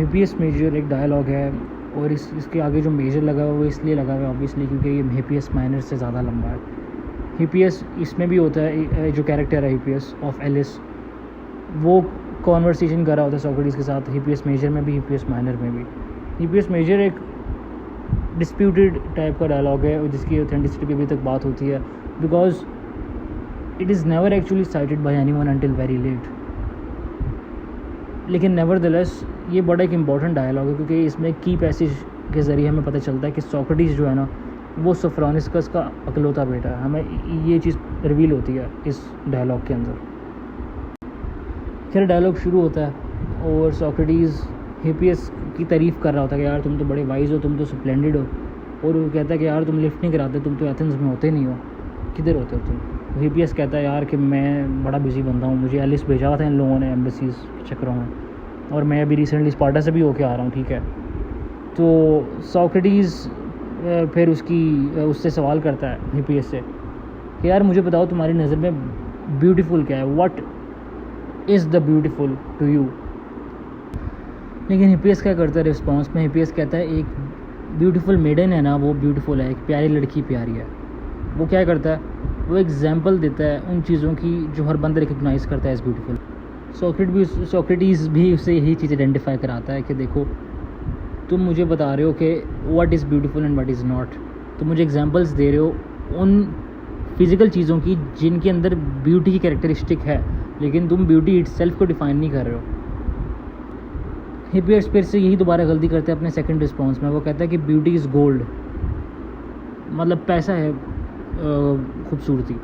हेपियस major एक dialogue है और इसके आगे जो मेजर लगा हुआ है वो इसलिए लगा हुआ है ऑब्वियसली क्योंकि ये हेपियस माइनर से ज़्यादा लंबा है। हेपियस इसमें भी होता है, जो कैरेक्टर है हेपियस ऑफ एलिस वो कॉन्वर्सेशन कर रहा होता है सोक्रेटिस के साथ, हेपियस मेजर में भी हेपियस माइनर में भी। हेपियस मेजर एक डिस्प्यूटेड टाइप का डायलॉग है और जिसकी ऑथेंटिसिटी की अभी तक बात होती है, because it is never actually sighted by anyone until very late. लेकिन नेवरदलेस ये बड़ा एक इम्पॉर्टेंट डायलॉग है क्योंकि इसमें की पैसेज के ज़रिए हमें पता चलता है कि सोक्रेटिस जो है ना वो सोफ्रोनिस्कस का अकलौता बेटा है। हमें ये चीज़ रिवील होती है इस डायलॉग के अंदर। फिर डायलॉग शुरू होता है और सोक्रेटिस हेपियस की तारीफ़ कर रहा होता है कि यार तुम तो बड़े वाइज हो, तुम तो स्प्लेंडेड हो, और वो कहता है कि यार तुम लिफ्ट नहीं कराते, तुम तो एथेंस में होते नहीं हो, किधर होते हो तुम। तो हेपियस कहता है यार कि मैं बड़ा बिजी बंदा हूँ, मुझे एलिस भेजा था इन लोगों ने एम्बेसीज के चक्करों में, और मैं अभी रिसेंटली स्पार्टा से भी होके आ रहा हूँ, ठीक है। तो सोक्रेटिस फिर उससे सवाल करता है हेपियस से कि यार मुझे बताओ तुम्हारी नज़र में ब्यूटीफुल क्या है, what is the beautiful to you. लेकिन हेपियस क्या करता है रिस्पॉन्स में, हेपियस कहता है एक ब्यूटीफुल मेडन है ना वो ब्यूटीफुल है, एक प्यारी लड़की प्यारी है। वो क्या करता है, वो एग्जाम्पल देता है उन चीज़ों की जो हर बंदा रिकग्नाइज़ करता है एज ब्यूटीफुल। सोक्रेटिस भी उससे यही चीज़ आइडेंटिफाई कराता है कि देखो तुम मुझे बता रहे हो कि what is beautiful and what is not, तुम मुझे एग्जांपल्स दे रहे हो उन फिज़िकल चीज़ों की जिनके अंदर ब्यूटी की कैरेक्टरिस्टिक है, लेकिन तुम ब्यूटी इटसेल्फ को डिफ़ाइन नहीं कर रहे हो। हेपियस फिर से यही दोबारा गलती करते हैं अपने सेकंड रिस्पॉन्स में। वो कहता है कि ब्यूटी इज़ गोल्ड, मतलब पैसा है खूबसूरती,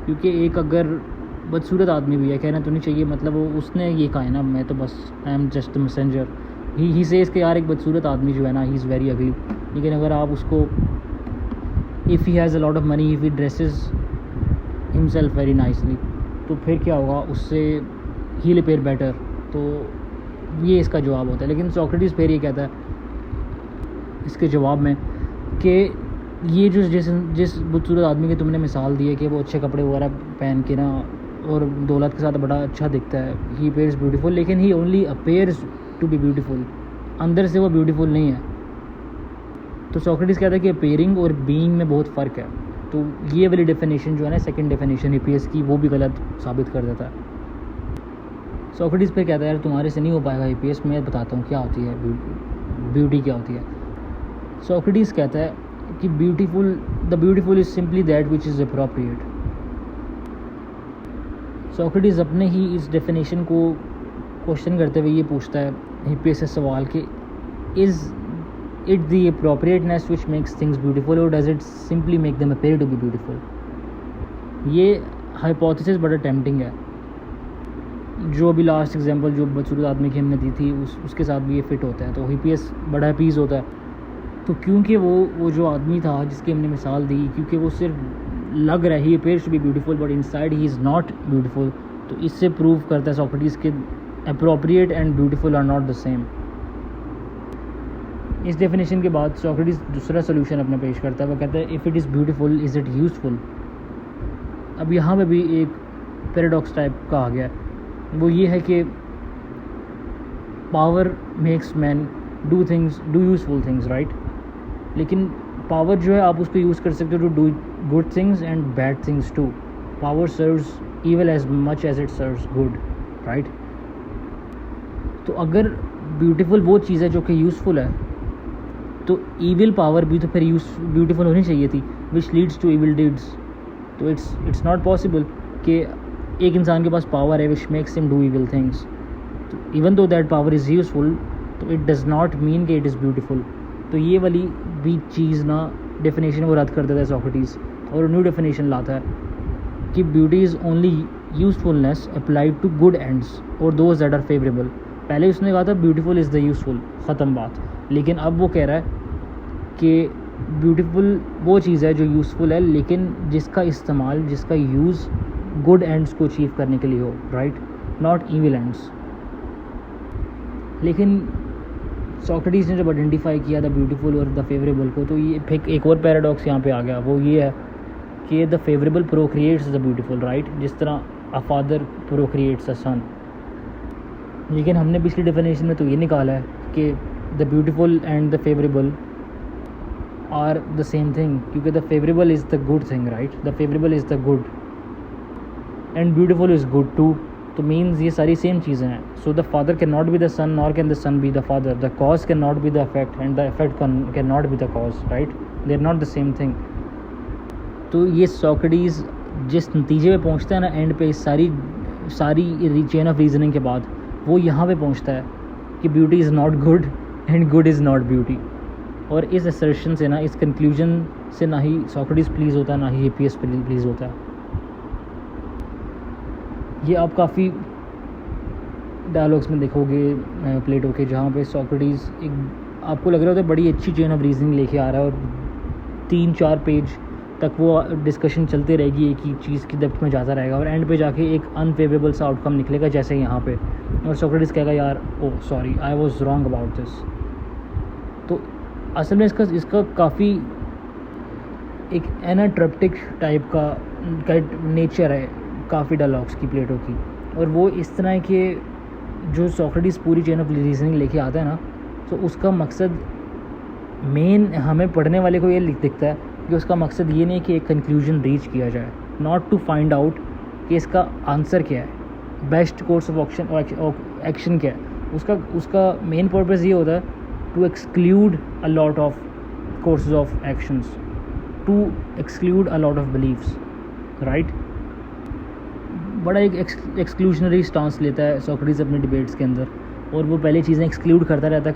क्योंकि एक अगर बदसूरत आदमी भी है, कहना तो नहीं चाहिए, मतलब वो उसने ये कहा है ना, मैं तो बस I am just messenger, he says कि यार एक बदसूरत आदमी जो है ना ही इज़ वेरी अगली। लेकिन अगर आप उसको if he has a lot of money, if he dresses himself very nicely, तो फिर क्या होगा, उससे ही लिपेयर बेटर। तो ये इसका जवाब होता है। लेकिन सोक्रेटिस फिर ये कहता है इसके जवाब में कि ये जो जिस बदसूरत आदमी की तुमने मिसाल दी है कि वो अच्छे कपड़े वगैरह पहन के ना और दौलत के साथ बड़ा अच्छा दिखता है, ही अपेयर्स ब्यूटीफुल, लेकिन he only appears to be beautiful, अंदर से वो ब्यूटीफुल नहीं है। तो सोक्रेटिस कहता है कि अपेयरिंग और बीइंग में बहुत फ़र्क है। तो ये वाली डेफिनेशन जो है ना, सेकंड डेफिनेशन हेपियस की, वो भी गलत साबित कर देता है। सोक्रेटिस पे कहता है यार तुम्हारे से नहीं हो पाएगा हेपियस, मैं बताता हूँ क्या होती है ब्यूटी क्या होती है। सोक्रेटिस कहता है कि the beautiful is simply that which is appropriate. Socrates अपने ही इस डेफिनेशन को क्वेश्चन करते हुए ये पूछता है हेपियस से सवाल कि is it the appropriateness which makes things beautiful और does it simply make them appear to be beautiful. ये हाइपोथेसिस बड़ा टेम्पटिंग है। जो अभी लास्ट एग्जांपल जो बदसूरत आदमी की हमने दी थी उसके साथ भी ये फिट होता है। तो हेपियस बड़ा अपीज़ होता है। तो क्योंकि वो जो आदमी था जिसकी हमने मिसाल दी, क्योंकि वो सिर्फ लग रहा है he appears to be beautiful but inside he is not beautiful, तो इससे प्रूव करता है सोक्रेटिस के appropriate and beautiful are not the same. इस डेफिनेशन के बाद सोक्रेटिस दूसरा सोल्यूशन अपना पेश करता है। वो कहता है if it is beautiful is it useful. अब यहाँ पे भी एक पैराडॉक्स टाइप का आ गया है। वो ये है कि power makes man do useful things, right. लेकिन पावर जो है आप उसको यूज़ कर सकते हो to do good things and bad things too. Power serves evil as much as it serves good, right. तो अगर ब्यूटीफुल वो चीज़ है जो कि यूज़फुल है, तो ईविल पावर भी तो फिर ब्यूटीफुल होनी चाहिए थी, which leads to evil deeds. तो इट्स नॉट पॉसिबल कि एक इंसान के पास पावर है which makes him do evil things. तो even though that power is useful, तो इट डज़ नॉट मीन कि इट इज़ ब्यूटीफुल। तो ये वाली भी चीज़ ना डेफिनेशन वो रद्द कर देता है सोक्रेटिस और न्यू डेफिनेशन लाता है कि beauty is only usefulness applied to good ends और दोज दैट आर फेवरेबल। पहले उसने कहा था ब्यूटीफुल इज़ द यूज़फुल, ख़त्म बात। लेकिन अब वो कह रहा है कि ब्यूटीफुल वो चीज़ है जो यूज़फुल है, लेकिन जिसका इस्तेमाल, जिसका यूज़ गुड एंड्स को अचीव करने के लिए हो, राइट, नॉट ईविल एंड्स। लेकिन सोक्रेटिस ने जब आइडेंटिफाई किया द ब्यूटीफुल और द फेवरेबल को, तो ये फिर एक और पैराडॉक्स यहाँ पे आ गया। वो ये है कि the favourable procreates the beautiful, right. जिस तरह अ फादर प्रोक्रिएट्स अ सन। लेकिन हमने पिछली डेफिनेशन में तो ये निकाला है कि the beautiful and the favourable are the same thing, क्योंकि the favourable is the good thing, right? The favourable is the good and beautiful is good too, तो मीन्स ये सारी सेम चीज़ें हैं. So the father can not be the son nor can the son be the father, the cause can not be the effect and the effect can not be the cause, right? They are not the same thing. तो ये Socrates जिस नतीजे पे पहुंचता है ना and पे, सारी चेन ऑफ रीजनिंग के बाद वो यहाँ पे पहुंचता है कि beauty is not good and good is not beauty. और इस असर्शन से ना, इस कंक्लूजन से ना ही सॉक्रेटिस प्लीज़ होता है, ना ही हिप्पियस प्लीज़ होता है. ये आप काफ़ी डायलॉग्स में देखोगे प्लेटो के, जहाँ पे सॉक्रेटिस एक आपको लग रहा होता है बड़ी अच्छी चेन ऑफ रीजनिंग लेके आ रहा है और 3-4 पेज तक वो डिस्कशन चलते रहेगी, एक ही चीज़ की डेप्थ में जाता रहेगा और एंड पे जाके एक अनफेवरेबल सा आउटकम निकलेगा जैसे यहाँ पे. और सॉक्रेटिस कहेगा यार oh sorry I was wrong about this. तो असल में इसका काफ़ी एक एनाट्रप्टिक टाइप का नेचर है काफ़ी डायलॉग्स की प्लेटो की. और वो इस तरह के जो सॉक्रेटिस पूरी चेन ऑफ रीजनिंग लेके आता है ना, तो उसका मकसद मेन हमें पढ़ने वाले को ये दिखता है कि उसका मकसद ये नहीं कि एक कंक्लूजन रीच किया जाए, नॉट टू फाइंड आउट कि इसका आंसर क्या है, बेस्ट कोर्स ऑफ एक्शन क्या है. उसका मेन पर्पस ये होता है to exclude a lot of courses of actions, to exclude a lot of beliefs, right? बड़ा एक एक्सक्लूशनरी स्टांस लेता है सॉक्रेटिस अपने डिबेट्स के अंदर, और वो पहले चीज़ें एक्सक्लूड करता रहता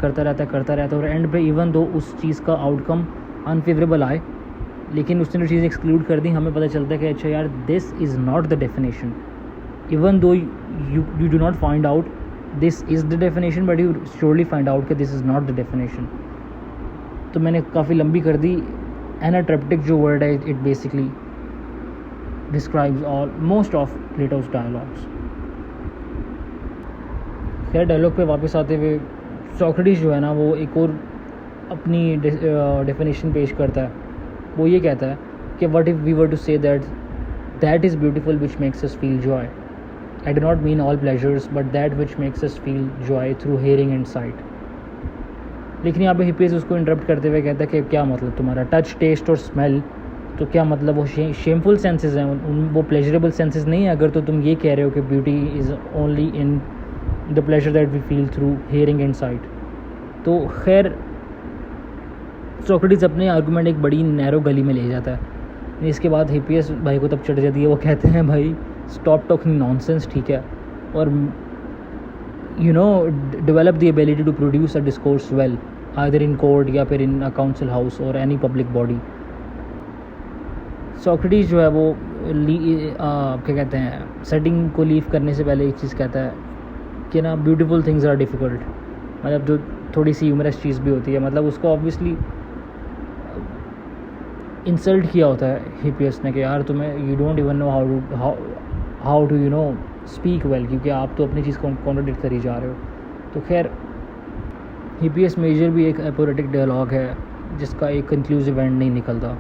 है और एंड पे इवन दो उस चीज़ का आउटकम अनफेवरेबल आए, लेकिन उसने जो चीज़ एक्सक्लूड कर दी, हमें पता चलता है कि अच्छा यार this is not the definition, even though you do not find out this is the definition, but you surely find out कि this is not the definition. तो मैंने काफ़ी लंबी कर दी. एनाट्रप्टिक जो वर्ड है, it basically describes most of Plato's dialogues. खैर dialogue पे वापस आते हुए सॉक्रेटिस जो है ना, वो एक और अपनी डेफिनेशन पेश करता है. वो ये कहता है कि what if we were to say that is beautiful which makes us feel joy. I do not mean all pleasures but that which makes us feel joy through hearing and sight. लेकिन यहाँ पे hippies उसको interrupt करते हुए कहता है कि क्या मतलब तुम्हारा टच, टेस्ट और स्मेल, तो क्या मतलब वो शेमफुल सेंसेस हैं, वो प्लेजरेबल सेंसेस नहीं है अगर तो तुम ये कह रहे हो कि beauty is only in the pleasure that we feel through hearing and sight. तो खैर सॉक्रेटिस अपने आर्गूमेंट एक बड़ी नैरो गली में ले जाता है. इसके बाद हिप्पियस भाई को तब चढ़ जाती है. वो कहते हैं भाई स्टॉप टॉकिंग नॉनसेंस, ठीक है, और you know develop the ability to produce a discourse well, either in court या फिर in a council house or any public body. Socrates जो है वो क्या कहते हैं, सेटिंग को लीव करने से पहले एक चीज़ कहता है कि ना ब्यूटीफुल थिंग्स आर डिफ़िकल्ट, मतलब जो थोड़ी सी ह्यूमरस चीज़ भी होती है. मतलब उसको ऑब्वियसली इंसल्ट किया होता है हिप्पियस ने कि यार तुम्हें you don't even know how to you know speak well, क्योंकि आप तो अपनी चीज़ को कॉन्ट्राडिक्ट करी जा रहे हो. तो खैर हिप्पियस मेजर भी एक एपोरेटिक डायलॉग है जिसका एक कंक्लूसिव एंड नहीं निकलता.